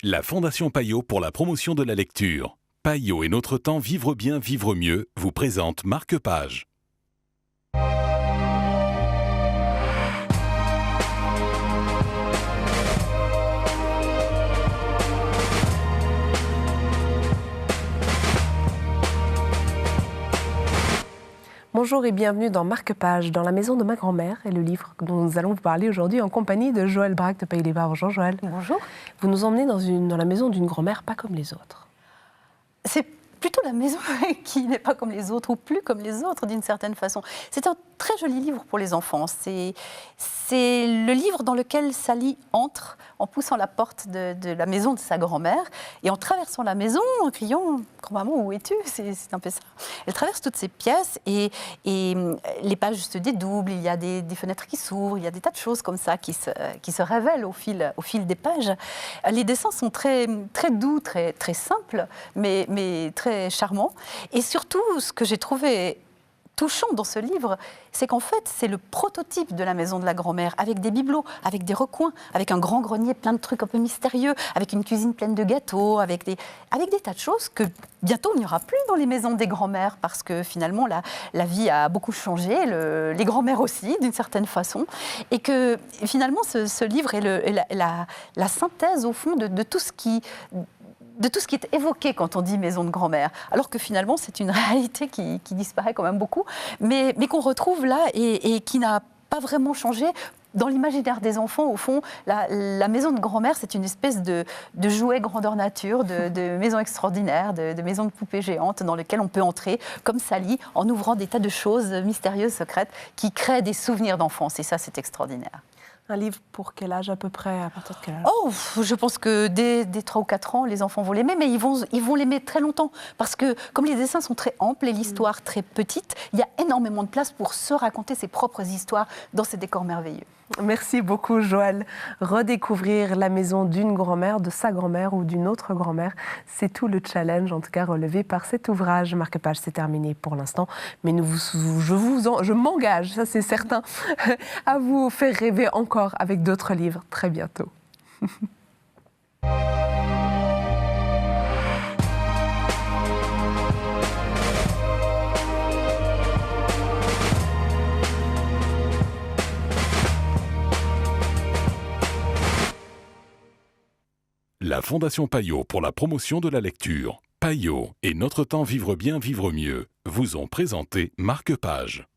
La Fondation Payot pour la promotion de la lecture. Payot et Notre Temps Vivre bien, vivre mieux vous présente Marque-Page. Bonjour et bienvenue dans Marque-Page, dans la maison de ma grand-mère, et le livre dont nous allons vous parler aujourd'hui en compagnie de Joëlle Braque de Pays-les-Bas. Bonjour Joëlle. Bonjour. Vous nous emmenez dans la maison d'une grand-mère pas comme les autres. C'est plutôt la maison qui n'est pas comme les autres, ou plus comme les autres d'une certaine façon. C'est un très joli livre pour les enfants. C'est le livre dans lequel Sally entre en poussant la porte de la maison de sa grand-mère et en traversant la maison, en criant « Grand-maman, où es-tu » C'est un peu ça. Elle traverse toutes ces pièces et les pages se dédoublent, il y a des fenêtres qui s'ouvrent, il y a des tas de choses comme ça qui se révèlent au fil des pages. Les dessins sont très, très doux, très, très simples, mais très charmants. Et surtout, ce que j'ai trouvé touchant dans ce livre, c'est qu'en fait, c'est le prototype de la maison de la grand-mère, avec des bibelots, avec des recoins, avec un grand grenier plein de trucs un peu mystérieux, avec une cuisine pleine de gâteaux, avec des tas de choses que bientôt il n'y aura plus dans les maisons des grand-mères, parce que finalement, la vie a beaucoup changé, les grand-mères aussi, d'une certaine façon, et que finalement, ce livre est la synthèse, au fond, de tout ce qui est évoqué quand on dit maison de grand-mère, alors que finalement c'est une réalité qui disparaît quand même beaucoup, mais qu'on retrouve là et qui n'a pas vraiment changé. Dans l'imaginaire des enfants, au fond, la maison de grand-mère, c'est une espèce de jouet grandeur nature, de maison extraordinaire, de maison de poupée géante dans lequel on peut entrer, comme Sally, en ouvrant des tas de choses mystérieuses, secrètes, qui créent des souvenirs d'enfance. Et ça, c'est extraordinaire. Un livre pour quel âge à peu près, à partir de quel âge? Oh, je pense que dès 3 ou 4 ans, les enfants vont l'aimer, mais ils vont l'aimer très longtemps. Parce que comme les dessins sont très amples et l'histoire très petite, il y a énormément de place pour se raconter ses propres histoires dans ces décors merveilleux. Merci beaucoup Joëlle. Redécouvrir la maison d'une grand-mère, de sa grand-mère ou d'une autre grand-mère, c'est tout le challenge, en tout cas relevé par cet ouvrage. Marque-Page, c'est terminé pour l'instant, mais je m'engage, ça c'est certain, à vous faire rêver encore avec d'autres livres très bientôt. La Fondation Payot pour la promotion de la lecture. Payot et Notre Temps Vivre bien, vivre mieux vous ont présenté Marque-Page.